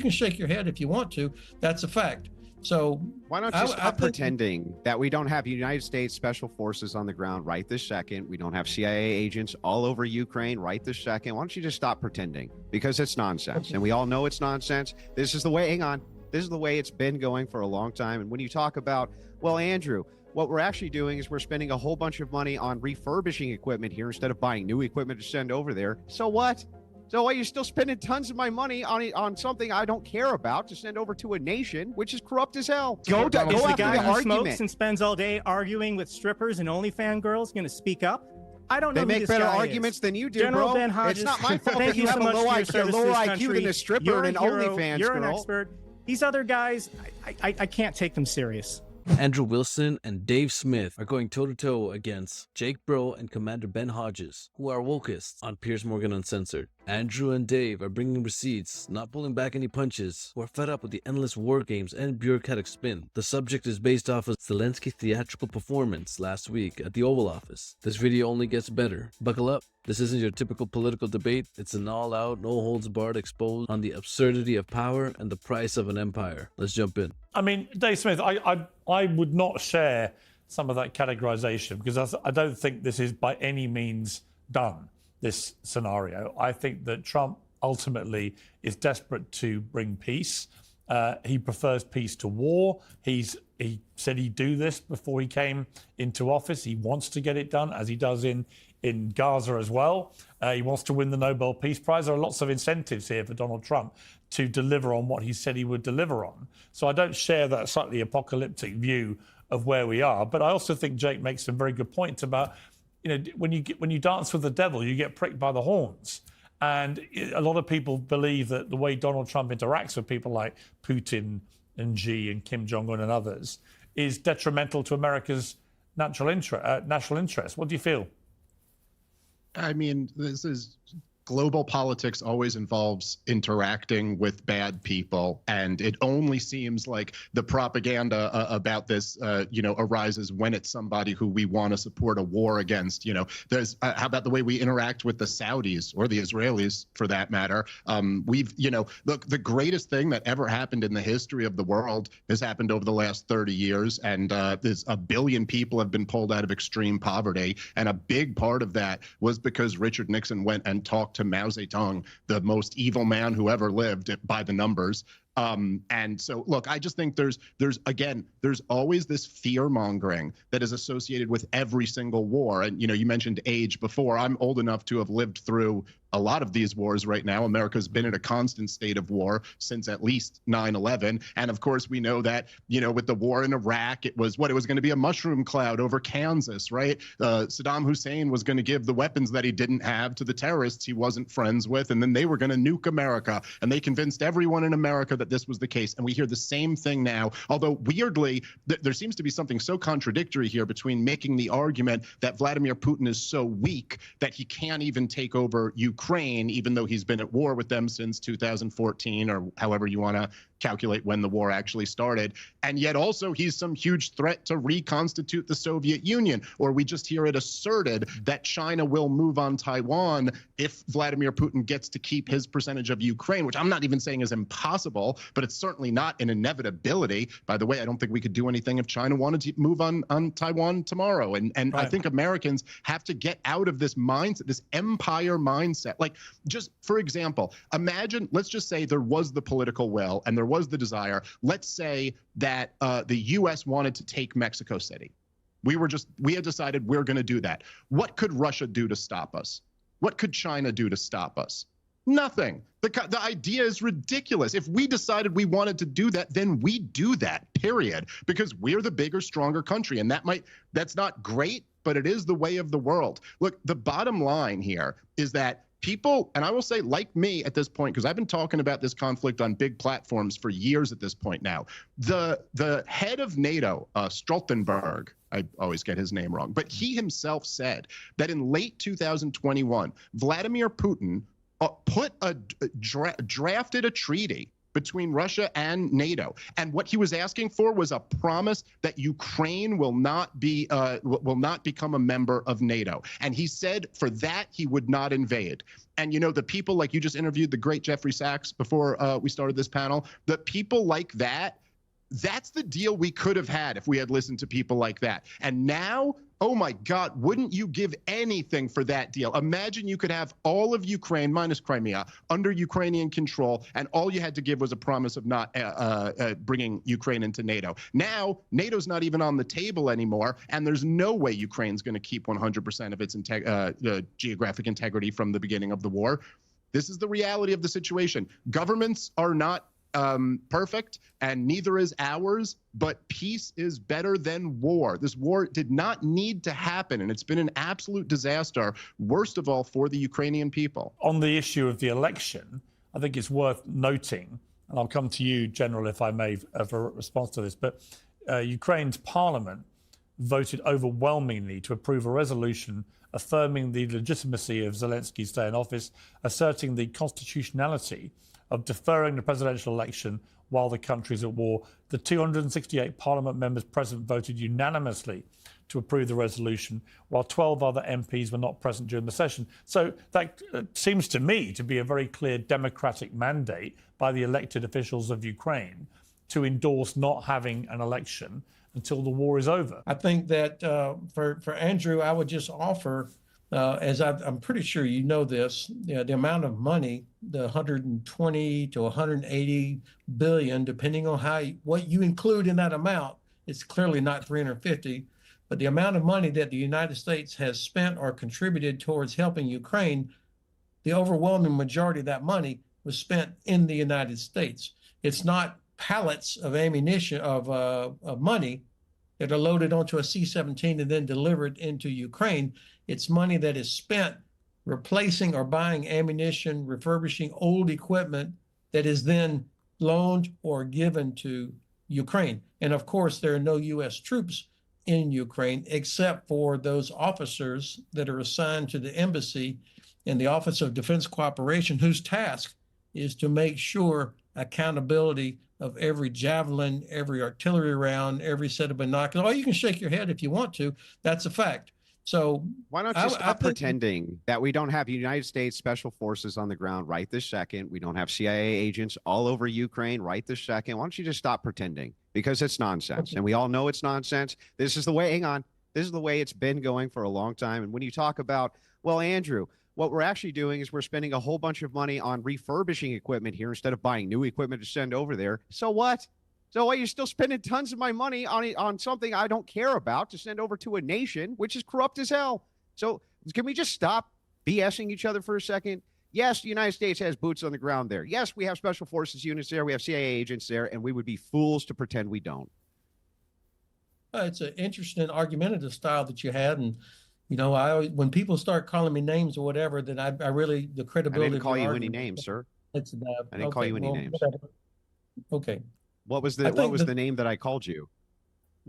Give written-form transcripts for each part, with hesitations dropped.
can shake your head if you want to. That's a fact. So why don't you stop pretending that we don't have United States Special Forces on the ground right this second? We don't have CIA agents all over Ukraine right this second. Why don't you just stop pretending? Because it's nonsense. Okay. And we all know it's nonsense. This is the way, hang on. This is the way it's been going for a long time. And when you talk about, well, Andrew, what we're actually doing is we're spending a whole bunch of money on refurbishing equipment here instead of buying new equipment to send over there. So what? So why are you still spending tons of my money on something I don't care about to send over to a nation which is corrupt as hell? Go after the guy who smokes and spends all day arguing with strippers and OnlyFans girls going to speak up? I don't know. They make better arguments than you do, General bro. Ben Hodges, it's not my fault that you have a lower IQ than a stripper and an OnlyFans girl. You're an expert. These other guys, I can't take them serious. Andrew Wilson and Dave Smith are going toe-to-toe against Jake Broe and Commander Ben Hodges, who are wokeists on Piers Morgan Uncensored. Andrew and Dave are bringing receipts, not pulling back any punches, who are fed up with the endless war games and bureaucratic spin. The subject is based off of Zelensky's theatrical performance last week at the Oval Office. This video only gets better. Buckle up. This isn't your typical political debate. It's an all-out, no-holds-barred expose on the absurdity of power and the price of an empire. Let's jump in. I mean, Dave Smith, I would not share some of that categorization because I don't think this is by any means done, this scenario. I think that Trump ultimately is desperate to bring peace. He prefers peace to war. He said he'd do this before he came into office. He wants to get it done, as he does in Gaza as well. He wants to win the Nobel Peace Prize. There are lots of incentives here for Donald Trump to deliver on what he said he would deliver on. So I don't share that slightly apocalyptic view of where we are. But I also think Jake makes some very good points about, when you dance with the devil, you get pricked by the horns. And a lot of people believe that the way Donald Trump interacts with people like Putin and Xi and Kim Jong-un and others is detrimental to America's national interest. What do you feel? I mean, global politics always involves interacting with bad people, and it only seems like the propaganda about this, arises when it's somebody who we want to support a war against. There's how about the way we interact with the Saudis or the Israelis, for that matter? Look, the greatest thing that ever happened in the history of the world has happened over the last 30 years, and there's 1 billion people have been pulled out of extreme poverty, and a big part of that was because Richard Nixon went and talked to Mao Zedong, the most evil man who ever lived by the numbers. And so, look, I just think there's always this fear mongering that is associated with every single war. And, you mentioned age before. I'm old enough to have lived through a lot of these wars right now. America's been in a constant state of war since at least 9/11. And of course, we know that, with the war in Iraq, it was going to be a mushroom cloud over Kansas, right? Saddam Hussein was going to give the weapons that he didn't have to the terrorists he wasn't friends with. And then they were going to nuke America. And they convinced everyone in America that this was the case. And we hear the same thing now, although weirdly, there seems to be something so contradictory here between making the argument that Vladimir Putin is so weak that he can't even take over Ukraine, even though he's been at war with them since 2014, or however you want to calculate when the war actually started. And yet also he's some huge threat to reconstitute the Soviet Union. Or we just hear it asserted that China will move on Taiwan if Vladimir Putin gets to keep his percentage of Ukraine, which I'm not even saying is impossible, but it's certainly not an inevitability. By the way, I don't think we could do anything if China wanted to move on Taiwan tomorrow. And right. I think Americans have to get out of this mindset, this empire mindset. Like, just for example, imagine, let's just say there was the political will and there was the desire. Let's say that the U.S. wanted to take Mexico City. We had decided we're going to do that. What could Russia do to stop us? What could China do to stop us? Nothing. The idea is ridiculous. If we decided we wanted to do that, then we do that, period, because we're the bigger, stronger country. And that's not great, but it is the way of the world. Look, the bottom line here is that people, and I will say like me at this point, because I've been talking about this conflict on big platforms for years at this point now, the head of NATO, Stoltenberg, I always get his name wrong, but he himself said that in late 2021, Vladimir Putin drafted a treaty between Russia and NATO. And what he was asking for was a promise that Ukraine will not become a member of NATO. And he said for that he would not invade. And, you know, the people like you just interviewed, the great Jeffrey Sachs before we started this panel, the people like that, that's the deal we could have had if we had listened to people like that. And now, oh my God, wouldn't you give anything for that deal? Imagine you could have all of Ukraine, minus Crimea, under Ukrainian control, and all you had to give was a promise of not bringing Ukraine into NATO. Now, NATO's not even on the table anymore, and there's no way Ukraine's going to keep 100% of its geographic integrity from the beginning of the war. This is the reality of the situation. Governments are not perfect, and neither is ours, but peace is better than war. This war did not need to happen, and it's been an absolute disaster, worst of all for the Ukrainian people. On the issue of the election, I think it's worth noting, and I'll come to you, General, if I may, for a response to this, but Ukraine's parliament voted overwhelmingly to approve a resolution affirming the legitimacy of Zelensky's stay in office, asserting the constitutionality of deferring the presidential election while the country's at war. The 268 parliament members present voted unanimously to approve the resolution, while 12 other MPs were not present during the session. So that seems to me to be a very clear democratic mandate by the elected officials of Ukraine to endorse not having an election until the war is over. I think that for Andrew, I would just offer, I'm pretty sure you know this, the amount of money, the 120 to 180 billion, depending on what you include in that amount, it's clearly not 350, but the amount of money that the United States has spent or contributed towards helping Ukraine, the overwhelming majority of that money was spent in the United States. It's not pallets of ammunition, of money that are loaded onto a C-17 and then delivered into Ukraine. It's money that is spent replacing or buying ammunition, refurbishing old equipment that is then loaned or given to Ukraine. And of course, there are no U.S. troops in Ukraine except for those officers that are assigned to the embassy and the Office of Defense Cooperation, whose task is to make sure accountability of every javelin, every artillery round, every set of binoculars. Oh, you can shake your head if you want to. That's a fact. So why don't you stop pretending that we don't have United States Special Forces on the ground right this second? We don't have CIA agents all over Ukraine right this second. Why don't you just stop pretending? Because it's nonsense. Okay. And we all know it's nonsense. This is the way, hang on, this is the way it's been going for a long time. And when you talk about, well, Andrew, what we're actually doing is we're spending a whole bunch of money on refurbishing equipment here instead of buying new equipment to send over there. So what? So why are you still spending tons of my money on something I don't care about to send over to a nation which is corrupt as hell? So can we just stop BSing each other for a second? Yes, the United States has boots on the ground there. Yes, we have special forces units there. We have CIA agents there, and we would be fools to pretend we don't. It's an interesting argumentative style that you had, and you know, when people start calling me names or whatever, then I really, the credibility. I didn't call you any names, sir. I didn't call you any names. Whatever. Okay. What was the name that I called you?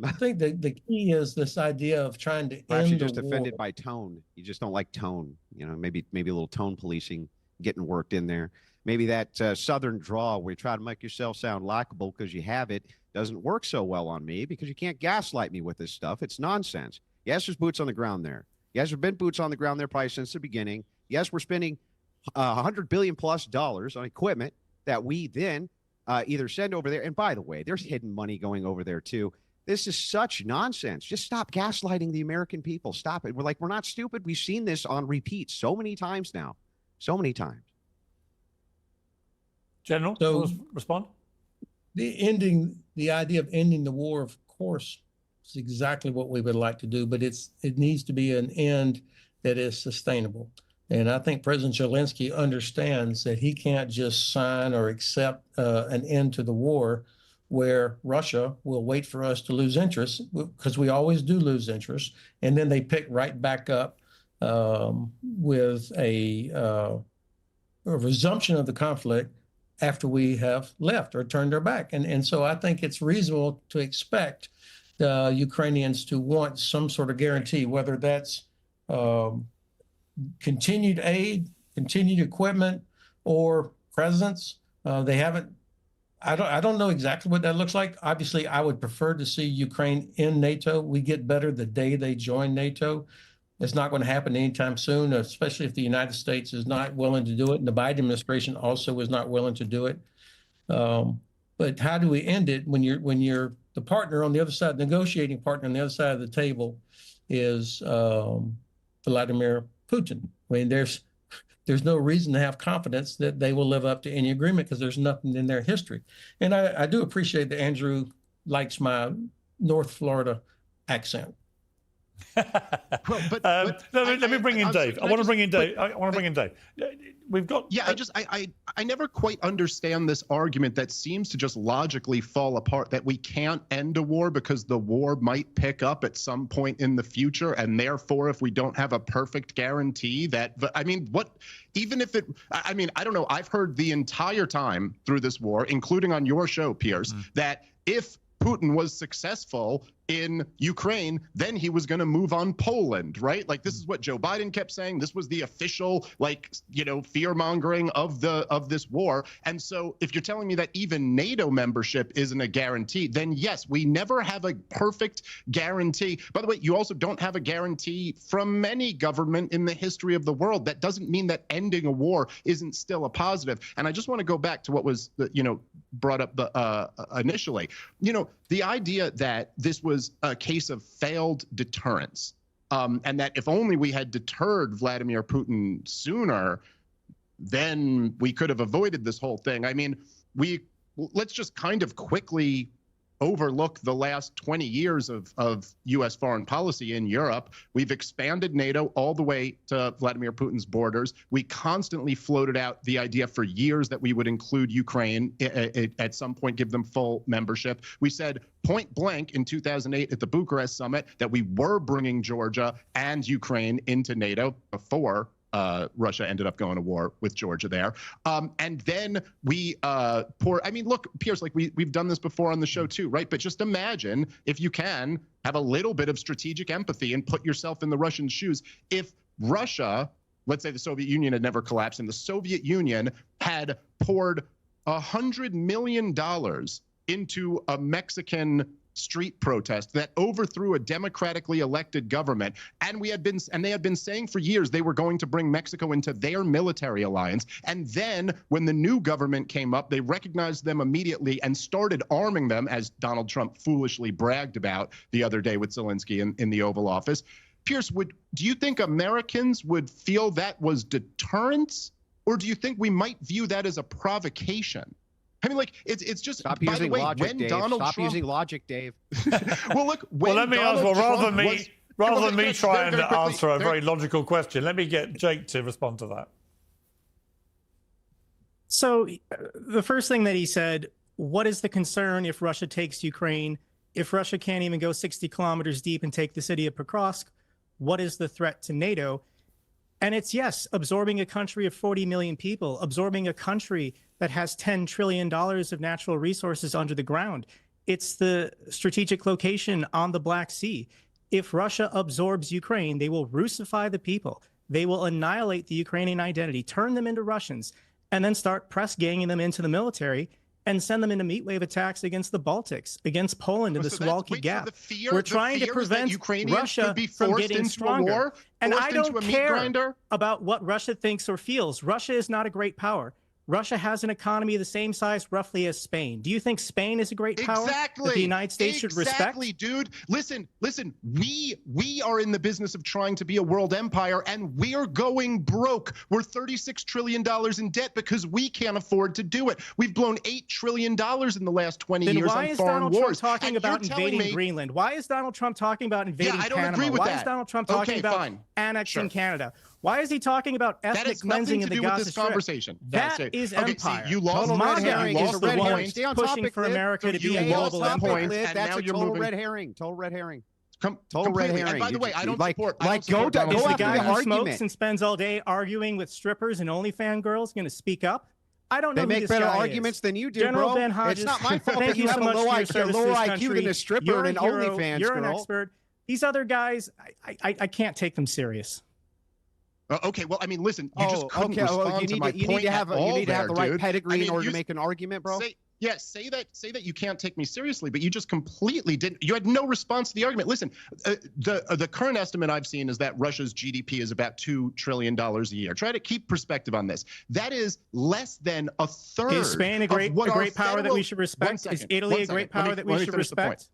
I think the key is this idea of trying to end actually just offended by tone. You just don't like tone. You know, maybe a little tone policing getting worked in there. Maybe that Southern drawl where you try to make yourself sound likable because you have it doesn't work so well on me because you can't gaslight me with this stuff. It's nonsense. Yes, there's boots on the ground there. Yes, there've been boots on the ground there probably since the beginning. Yes, we're spending $100 billion plus on equipment that we then either send over there. And by the way, there's hidden money going over there too. This is such nonsense. Just stop gaslighting the American people. Stop it. We're not stupid. We've seen this on repeat so many times now. So many times. General, respond. The idea of ending the war, of course, is exactly what we would like to do, but it needs to be an end that is sustainable. And I think President Zelensky understands that he can't just sign or accept an end to the war where Russia will wait for us to lose interest, because we always do lose interest, and then they pick right back up with a resumption of the conflict after we have left or turned our back. And so I think it's reasonable to expect the Ukrainians to want some sort of guarantee, whether that's continued aid, continued equipment, or presence. They haven't I don't know exactly what that looks like. Obviously, I would prefer to see Ukraine in NATO. We get better the day they join NATO. It's not going to happen anytime soon, especially if the United States is not willing to do it, and the Biden administration also is not willing to do it. But how do we end it when you're the partner on the other side, negotiating partner on the other side of the table is Vladimir Putin? I mean, there's no reason to have confidence that they will live up to any agreement because there's nothing in their history. And I do appreciate that Andrew likes my North Florida accent. Well, let me bring in Dave. I want to bring in Dave. I want to bring in Dave. We've got. Yeah, I never quite understand this argument that seems to just logically fall apart, that we can't end a war because the war might pick up at some point in the future, and therefore, if we don't have a perfect guarantee that, I mean, what? Even if it, I mean, I don't know. I've heard the entire time through this war, including on your show, Piers, that if Putin was successful in Ukraine, then he was going to move on Poland, right? Like, this is what Joe Biden kept saying. This was the official, like, you know, fear mongering of this war. And so if you're telling me that even NATO membership isn't a guarantee, then yes, we never have a perfect guarantee. By the way, you also don't have a guarantee from any government in the history of the world. That doesn't mean that ending a war isn't still a positive. And I just want to go back to what was, you know, brought up initially. You know, the idea that this was a case of failed deterrence, and that if only we had deterred Vladimir Putin sooner, then we could have avoided this whole thing. I mean, let's just kind of quickly overlook the last 20 years of U.S. foreign policy in Europe. We've expanded NATO all the way to Vladimir Putin's borders. We constantly floated out the idea for years that we would include Ukraine at some point, give them full membership. We said point blank in 2008 at the Bucharest summit that we were bringing Georgia and Ukraine into NATO before Russia ended up going to war with Georgia there. And then we I mean, look, Piers, like we've done this before on the show too, right? But just imagine, if you can, have a little bit of strategic empathy and put yourself in the Russian shoes. If Russia, let's say the Soviet Union had never collapsed, and the Soviet Union had poured $100 million into a Mexican street protest that overthrew a democratically elected government, and they had been saying for years they were going to bring Mexico into their military alliance, and then when the new government came up, they recognized them immediately and started arming them, as Donald Trump foolishly bragged about the other day with Zelensky in the Oval Office. Piers, do you think Americans would feel that was deterrence, or do you think we might view that as a provocation? I mean, like, it's just, stop by using the way, logic, when Dave. Donald Stop Trump... using logic, Dave. Well, look, well, let me ask, rather than me try and answer a very logical question, let me get Jake to respond to that. So the first thing that he said, what is the concern if Russia takes Ukraine? If Russia can't even go 60 kilometers deep and take the city of Pokrovsk, what is the threat to NATO? And it's, yes, absorbing a country of 40 million people, absorbing a country that has $10 trillion of natural resources under the ground. It's the strategic location on the Black Sea. If Russia absorbs Ukraine, they will Russify the people. They will annihilate the Ukrainian identity, turn them into Russians, and then start press ganging them into the military and send them into meat wave attacks against the Baltics, against Poland in the Suwalki Gap. We're trying to prevent Russia from getting stronger. And I don't care about what Russia thinks or feels. Russia is not a great power. Russia has an economy the same size roughly as Spain. Do you think Spain is a great power that the United States should respect? Exactly, dude. Listen, we are in the business of trying to be a world empire, and we're going broke. We're $36 trillion in debt because we can't afford to do it. We've blown $8 trillion in the last 20 years on foreign wars. Why is Donald Trump talking about invading Greenland? Why is Donald Trump talking about invading Panama? I don't agree with that. Why is Donald Trump talking about annexing Canada? Why is he talking about ethnic cleansing in the Gaza Strip? Conversation. That is empire. See, you lost MAGA is the one Stay on pushing topic, for America to be a Stay on global topic, empire. Liv. And That's now a you're total moving. red herring. Total red herring. Total red herring. And by the way, I don't support. Go Is the after guy the who argument. smokes and spends all day arguing with strippers and OnlyFans girls going to speak up? I don't know They who make this better guy arguments is. than you do, General bro. Ben Hodges, It's not my fault thank that you you have so a much low for your IQ, service lower to this IQ country. than a stripper You're and a an hero. OnlyFans You're an girl. expert. These other guys, I can't take them serious. Okay, well, I mean, listen, you just couldn't okay. respond You to need my to point have at all the right dude. pedigree I mean, in order to make an argument, bro. Yeah, say that you can't take me seriously, but you just completely didn't. You had no response to the argument. Listen, the current estimate I've seen is that Russia's GDP is about $2 trillion a year. Try to keep perspective on this. That is less than a third. Is Spain a great power that we should respect? Is Italy a great power that we should respect?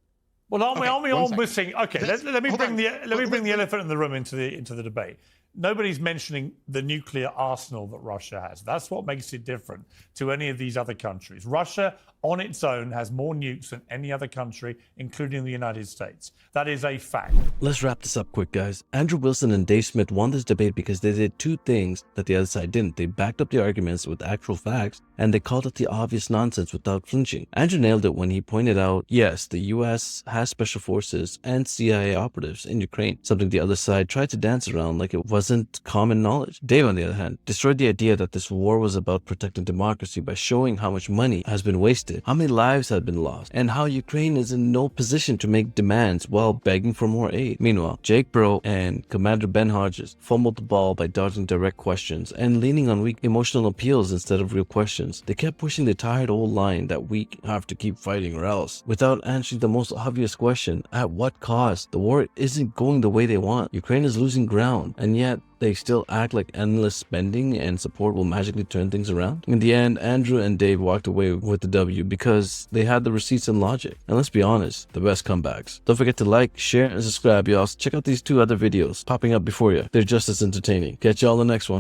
Well, aren't we all missing? Okay, let me bring the elephant in the room into the debate. Nobody's mentioning the nuclear arsenal that Russia has. That's what makes it different to any of these other countries. Russia, on its own, has more nukes than any other country, including the United States. That is a fact. Let's wrap this up quick, guys. Andrew Wilson and Dave Smith won this debate because they did two things that the other side didn't. They backed up the arguments with actual facts, and they called it the obvious nonsense without flinching. Andrew nailed it when he pointed out, yes, the US has special forces and CIA operatives in Ukraine, something the other side tried to dance around like it wasn't common knowledge. Dave, on the other hand, destroyed the idea that this war was about protecting democracy by showing how much money has been wasted, how many lives have been lost, and how Ukraine is in no position to make demands while begging for more aid. Meanwhile, Jake Broe and Commander Ben Hodges fumbled the ball by dodging direct questions and leaning on weak emotional appeals instead of real questions. They kept pushing the tired old line that we have to keep fighting or else, without answering the most obvious question: at what cost? The war isn't going the way they want. Ukraine is losing ground, and yet they still act like endless spending and support will magically turn things around. In the end, Andrew and Dave walked away with the W because they had the receipts and logic. And let's be honest, the best comebacks. Don't forget to like, share, and subscribe, y'all. Check out these two other videos popping up before you. They're just as entertaining. Catch y'all in the next one.